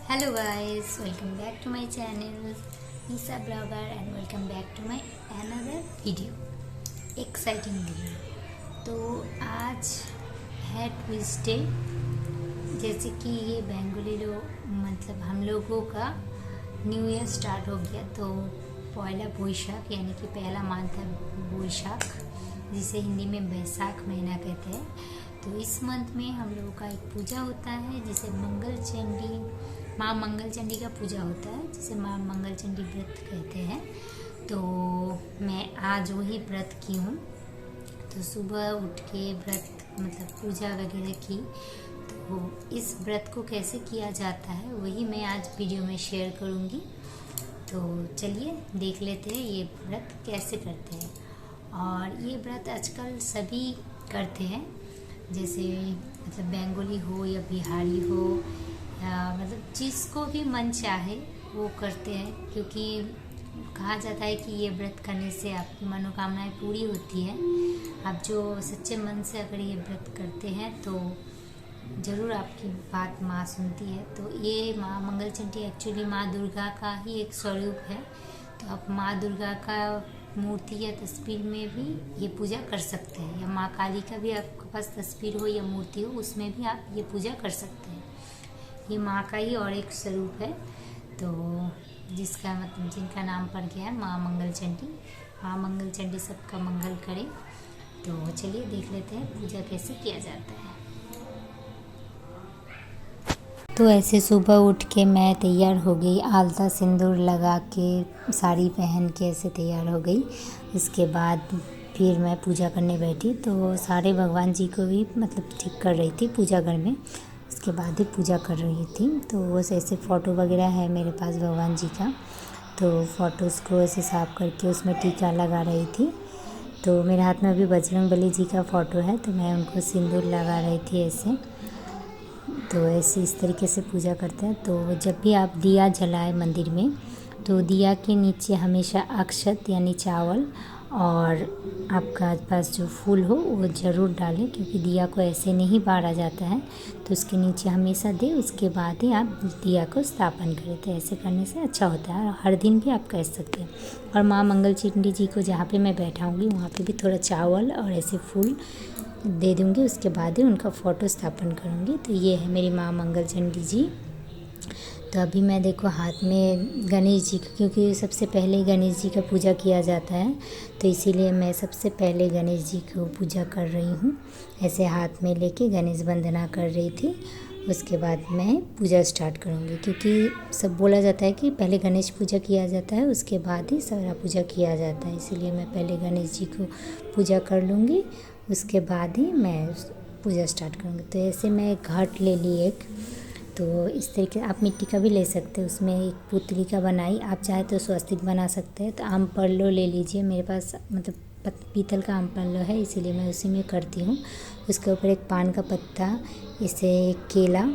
Hello guys, welcome back to my channel Nisa Blogger and welcome back to my another video, exciting video। तो आज है Tuesday. जैसे कि ये Bengali लोग मतलब हम लोगों का न्यू ईयर स्टार्ट हो गया, तो पहला बोईशाख यानी कि पहला मंथ है बोईशाख, जिसे हिंदी में बैसाख महीना कहते हैं। तो इस मंथ में हम लोगों का एक पूजा होता है जिसे माँ मंगल चंडी का पूजा होता है, जिसे माँ मंगल चंडी व्रत कहते हैं। तो मैं आज वही व्रत की हूँ। तो सुबह उठ के व्रत मतलब पूजा वगैरह की। तो इस व्रत को कैसे किया जाता है वही मैं आज वीडियो में शेयर करूँगी। तो चलिए देख लेते हैं ये व्रत कैसे करते हैं। और ये व्रत आजकल सभी करते हैं, जैसे मतलब बेंगोली हो या बिहारी हो या मतलब जिसको भी मन चाहे वो करते हैं, क्योंकि कहा जाता है कि ये व्रत करने से आपकी मनोकामनाएं पूरी होती है। आप जो सच्चे मन से अगर ये व्रत करते हैं तो ज़रूर आपकी बात माँ सुनती है। तो ये माँ मंगल चंडी एक्चुअली माँ दुर्गा का ही एक स्वरूप है। तो आप माँ दुर्गा का मूर्ति या तस्वीर में भी ये पूजा कर सकते हैं, या माँ काली का भी आपके पास तस्वीर हो या मूर्ति हो उसमें भी आप ये पूजा कर सकते हैं। ये माँ का ही और एक स्वरूप है, तो जिसका मतलब जिनका नाम पड़ गया है माँ मंगल चंडी। माँ मंगल चंडी सबका मंगल करे। तो चलिए देख लेते हैं पूजा कैसे किया जाता है। तो ऐसे सुबह उठ के मैं तैयार हो गई, आलता सिंदूर लगा के साड़ी पहन के ऐसे तैयार हो गई। इसके बाद फिर मैं पूजा करने बैठी, तो सारे भगवान जी को भी मतलब ठीक कर रही थी पूजा घर में। उसके बाद ही पूजा कर रही थी। तो वो ऐसे फ़ोटो वगैरह है मेरे पास भगवान जी का, तो फ़ोटोज़ को ऐसे साफ़ करके उसमें टीका लगा रही थी। तो मेरे हाथ में अभी बजरंगबली जी का फ़ोटो है, तो मैं उनको सिंदूर लगा रही थी ऐसे। तो ऐसे इस तरीके से पूजा करते हैं। तो जब भी आप दिया जलाए मंदिर में, तो दिया के नीचे हमेशा अक्षत यानी चावल और आपका पास जो फूल हो वो ज़रूर डालें, क्योंकि दिया को ऐसे नहीं बारा जाता है। तो उसके नीचे हमेशा दे, उसके बाद ही आप दिया को स्थापन करें। तो ऐसे करने से अच्छा होता है और हर दिन भी आप कर सकते हैं। और माँ मंगल चंडी जी को जहाँ पे मैं बैठाऊँगी वहाँ पे भी थोड़ा चावल और ऐसे फूल दे दूँगी, उसके बाद ही उनका फ़ोटो स्थापन करूँगी। तो ये है मेरी माँ मंगल चंडी जी। तो अभी मैं देखो हाथ में गणेश जी का, क्योंकि सबसे पहले गणेश जी का पूजा किया जाता है, तो इसीलिए मैं सबसे पहले गणेश जी को पूजा कर रही हूँ। ऐसे हाथ में लेके गणेश वंदना कर रही थी। उसके बाद मैं पूजा स्टार्ट करूँगी, क्योंकि सब बोला जाता है कि पहले गणेश पूजा किया जाता है उसके बाद ही सारा पूजा किया जाता है। इसीलिए मैं पहले गणेश जी को पूजा कर लूँगी, उसके बाद ही मैं पूजा स्टार्ट करूँगी। तो ऐसे मैं घाट ले ली एक, तो इस तरीके आप मिट्टी का भी ले सकते हैं। उसमें एक पुतली का बनाई, आप चाहे तो स्वस्तिक बना सकते हैं। तो आम पल्लो ले लीजिए, मेरे पास मतलब पीतल का आम पल्लो है, इसीलिए मैं उसी में करती हूँ। उसके ऊपर एक पान का पत्ता, इसे केला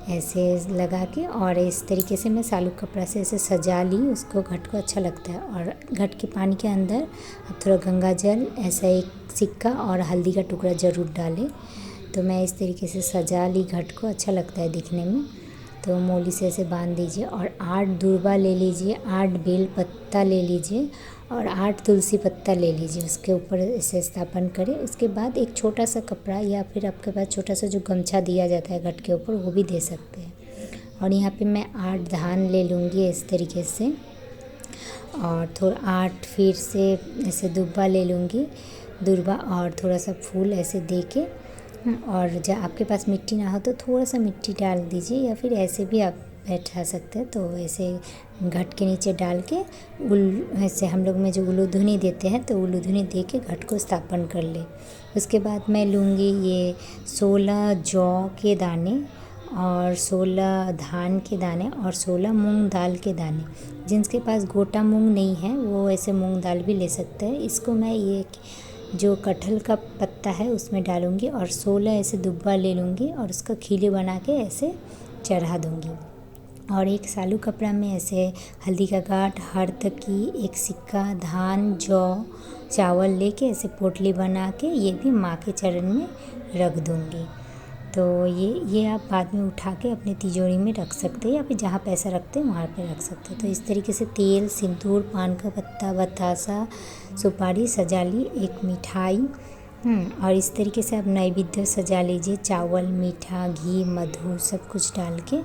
ऐसे लगा के और इस तरीके से मैं सालू कपड़ा से ऐसे सजा ली उसको। घट को अच्छा लगता है। और घट के पानी के अंदर आप थोड़ा गंगा जल, ऐसा एक सिक्का और हल्दी का टुकड़ा ज़रूर डालें। तो मैं इस तरीके से सजा ली घट को, अच्छा लगता है दिखने में। तो मोली से ऐसे बांध दीजिए और 8 दूर्वा ले लीजिए, 8 बेल पत्ता ले लीजिए और 8 तुलसी पत्ता ले लीजिए। उसके ऊपर ऐसे स्थापन करें। उसके बाद एक छोटा सा कपड़ा या फिर आपके पास छोटा सा जो गमछा दिया जाता है घट के ऊपर, वो भी दे सकते हैं। और यहाँ पे मैं 8 धान ले लूँगी इस तरीके से, और थोड़ा 8 फिर से ऐसे दुब्बा ले लूँगी, दुर्वा, और थोड़ा सा फूल ऐसे दे के। और जब आपके पास मिट्टी ना हो तो थोड़ा सा मिट्टी डाल दीजिए, या फिर ऐसे भी आप बैठा सकते हैं। तो ऐसे घट के नीचे डाल के ऐसे हम लोग में जो उलूधुनी देते हैं, तो उलूधुनी दे के घट को स्थापन कर ले। उसके बाद मैं लूँगी ये 16 जौ के दाने और 16 धान के दाने और 16 मूंग दाल के दाने। जिनके पास गोटा मूंग नहीं है वो ऐसे मूंग दाल भी ले सकते हैं। इसको मैं ये जो कटहल का पत्ता है उसमें डालूँगी और 16 ऐसे दुब्बा ले लूँगी और उसका खीले बना के ऐसे चढ़ा दूँगी। और एक सालू कपड़ा में ऐसे हल्दी का गांठ, हर्द की एक सिक्का, धान, जौ, चावल लेके ऐसे पोटली बना के ये भी माँ के चरण में रख दूँगी। तो ये आप बाद में उठा के अपने तिजोरी में रख सकते हैं या फिर जहाँ पैसा रखते हैं वहाँ पे रख सकते हैं। तो इस तरीके से तेल, सिंदूर, पान का पत्ता, बतासा, सुपारी सजा ली, एक मिठाई और इस तरीके से आप नैवेद्य सजा लीजिए, चावल, मीठा, घी, मधु सब कुछ डाल के।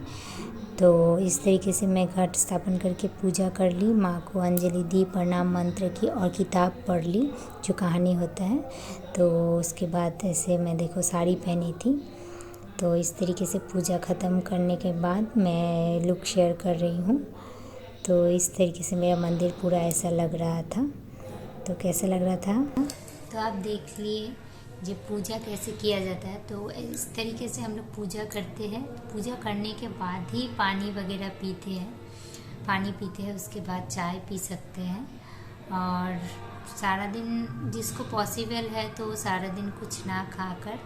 तो इस तरीके से मैं घट स्थापन करके पूजा कर ली, माँ को अंजलि दी, प्रणाम मंत्र की और किताब पढ़ ली जो कहानी होता है। तो उसके बाद ऐसे मैं देखो साड़ी पहनी थी। तो इस तरीके से पूजा ख़त्म करने के बाद मैं लुक शेयर कर रही हूँ। तो इस तरीके से मेरा मंदिर पूरा ऐसा लग रहा था। तो कैसा लग रहा था तो आप देख लिए जब पूजा कैसे किया जाता है। तो इस तरीके से हम लोग पूजा करते हैं। पूजा करने के बाद ही पानी वगैरह पीते हैं, पानी पीते हैं, उसके बाद चाय पी सकते हैं। और सारा दिन जिसको पॉसिबल है तो सारा दिन कुछ ना खाकर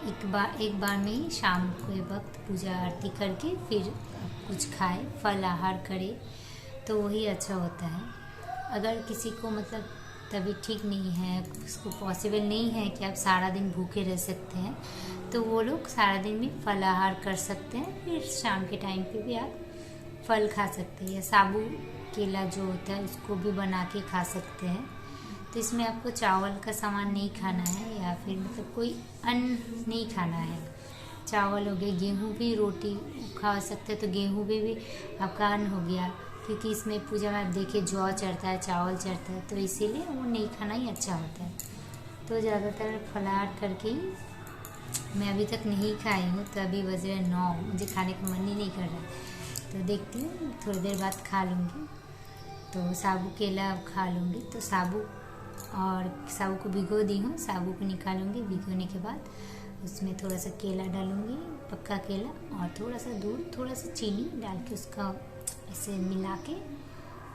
एक बार में ही शाम के वक्त पूजा आरती करके फिर कुछ खाए, फल आहार करे तो वही अच्छा होता है। अगर किसी को मतलब तबीयत ठीक नहीं है, उसको पॉसिबल नहीं है कि आप सारा दिन भूखे रह सकते हैं, तो वो लोग सारा दिन भी फल आहार कर सकते हैं। फिर शाम के टाइम पे भी आप फल खा सकते हैं या साबू केला जो होता है उसको भी बना के खा सकते हैं। तो इसमें आपको चावल का सामान नहीं खाना है या फिर मतलब कोई अन्न नहीं खाना है। चावल हो गए, गेहूँ भी रोटी खा सकते हैं, तो गेहूँ भी आपका अन्न हो गया, क्योंकि इसमें पूजा में आप देखिए जौ चढ़ता है, चावल चढ़ता है, तो इसीलिए वो नहीं खाना ही अच्छा होता है। तो ज़्यादातर फलाहार करके ही मैं अभी तक नहीं खाई हूँ। तो अभी बज रहे 9, मुझे खाने का मन ही नहीं कर रहा है। तो देखती हूँ थोड़ी देर बाद खा लूँगी। तो साबू केला खा लूँगी। तो साबू को भिगो दी हूँ, साबू को निकालूंगी। भिगोने के बाद उसमें थोड़ा सा केला डालूंगी, पक्का केला, और थोड़ा सा दूध, थोड़ा सा चीनी डाल के उसका ऐसे मिला के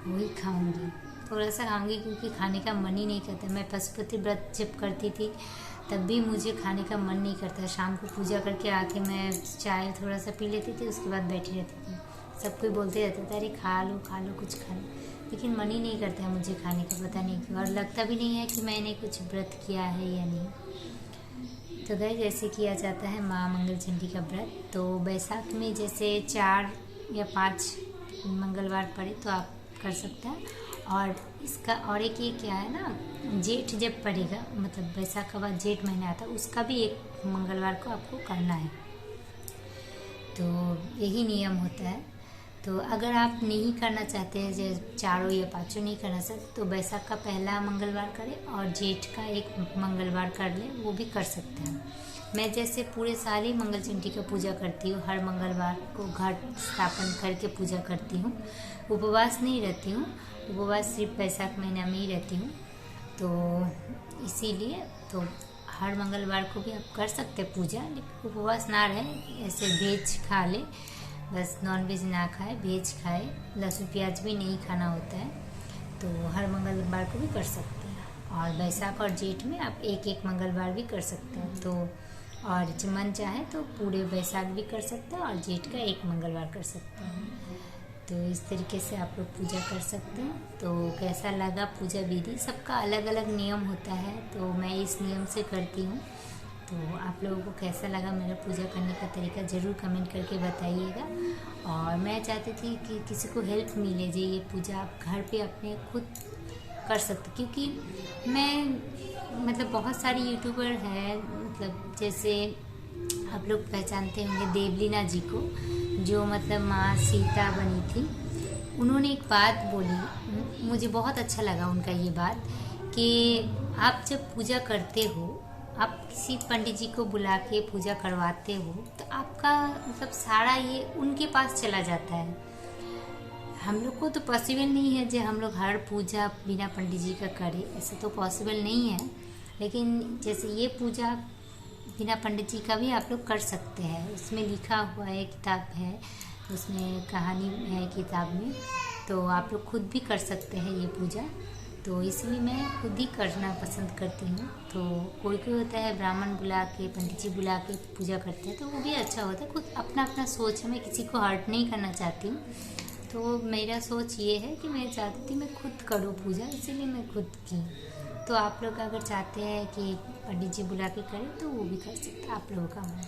वही खाऊंगी। थोड़ा सा खाऊंगी क्योंकि खाने का मन ही नहीं करता। मैं पशुपति व्रत जब करती थी तब भी मुझे खाने का मन नहीं करता। शाम को पूजा करके आके मैं चाय थोड़ा सा पी लेती थी, उसके बाद बैठी रहती थी। सब कोई बोलते रहता था अरे खा लो कुछ खा लो, लेकिन मन ही नहीं करता है मुझे खाने का, पता नहीं क्यों। और लगता भी नहीं है कि मैंने कुछ व्रत किया है या नहीं। तो गाइस ऐसे किया जाता है माँ मंगल चंडी का व्रत। तो बैसाख में जैसे 4 या 5 मंगलवार पड़े तो आप कर सकते हैं। और इसका और एक ये क्या है ना, जेठ जब पड़ेगा, मतलब बैसाख के बाद जेठ महीना आता है, उसका भी एक मंगलवार को आपको करना है। तो यही नियम होता है। तो अगर आप नहीं करना चाहते हैं, जैसे 4 या 5 नहीं करना चाहते, तो बैसाख का पहला मंगलवार करें और जेठ का एक मंगलवार कर लें, वो भी कर सकते हैं। मैं जैसे पूरे साल ही मंगल चंडी का पूजा करती हूँ, हर मंगलवार को घट स्थापन करके पूजा करती हूँ। उपवास नहीं रहती हूँ, उपवास सिर्फ बैसाख महीना में ही रहती हूँ। तो इसीलिए तो हर मंगलवार को भी आप कर सकते हैं पूजा, लेकिन उपवास ना रहे, ऐसे वेज खा ले, बस नॉन वेज ना खाए, वेज खाए, लहसुन प्याज भी नहीं खाना होता है। तो हर मंगलवार को भी कर सकते हैं। और बैसाख और जेठ में आप एक मंगलवार भी कर सकते हैं। तो और मन चाहे तो पूरे बैसाख भी कर सकते हैं और जेठ का एक मंगलवार कर सकते हैं। तो इस तरीके से आप लोग पूजा कर सकते हैं। तो कैसा लगा पूजा विधि, सबका अलग अलग नियम होता है, तो मैं इस नियम से करती हूँ। तो आप लोगों को कैसा लगा मेरा पूजा करने का तरीका ज़रूर कमेंट करके बताइएगा। और मैं चाहती थी कि किसी को हेल्प मिले, जो ये पूजा आप घर पे अपने खुद कर सकते, क्योंकि मैं मतलब बहुत सारी यूट्यूबर है, मतलब जैसे आप लोग पहचानते होंगे देवलीना जी को, जो मतलब माँ सीता बनी थी। उन्होंने एक बात बोली, मुझे बहुत अच्छा लगा उनका ये बात, कि आप जब पूजा करते हो, आप किसी पंडित जी को बुला के पूजा करवाते हो, तो आपका मतलब सारा ये उनके पास चला जाता है। हम लोग को तो पॉसिबल नहीं है जो हम लोग हर पूजा बिना पंडित जी का करें, ऐसा तो पॉसिबल नहीं है। लेकिन जैसे ये पूजा बिना पंडित जी का भी आप लोग कर सकते हैं। उसमें लिखा हुआ है, किताब है, उसमें कहानी है किताब में, तो आप लोग खुद भी कर सकते हैं ये पूजा। तो इसलिए मैं खुद ही करना पसंद करती हूँ। तो कोई होता है ब्राह्मण बुला के, पंडित जी बुला के पूजा करते हैं, तो वो भी अच्छा होता है। खुद अपना अपना सोच है, मैं किसी को हर्ट नहीं करना चाहती हूँ। तो मेरा सोच ये है कि मैं चाहती थी मैं खुद करूँ पूजा, इसीलिए मैं खुद की। तो आप लोग अगर चाहते हैं कि पंडित जी बुला के करें तो वो भी कर सकते हैं, आप लोगों का मन।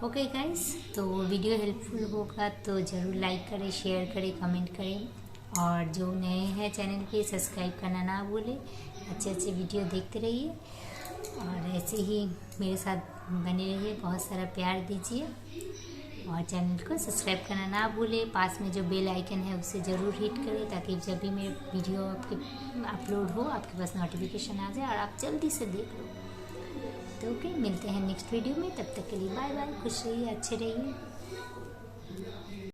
ओके गाइस, तो वीडियो हेल्पफुल होगा तो ज़रूर लाइक करें, शेयर करें, कमेंट करें, और जो नए हैं चैनल पे सब्सक्राइब करना ना भूलें। अच्छे अच्छे वीडियो देखते रहिए और ऐसे ही मेरे साथ बने रहिए, बहुत सारा प्यार दीजिए और चैनल को सब्सक्राइब करना ना भूलें। पास में जो बेल आइकन है उसे ज़रूर हिट करें ताकि जब भी मेरे वीडियो आपके अपलोड हो आपके पास नोटिफिकेशन आ जाए और आप जल्दी से देख लो। तो ओके, मिलते हैं नेक्स्ट वीडियो में, तब तक के लिए बाय बाय, खुश रहिए, अच्छे रहिए।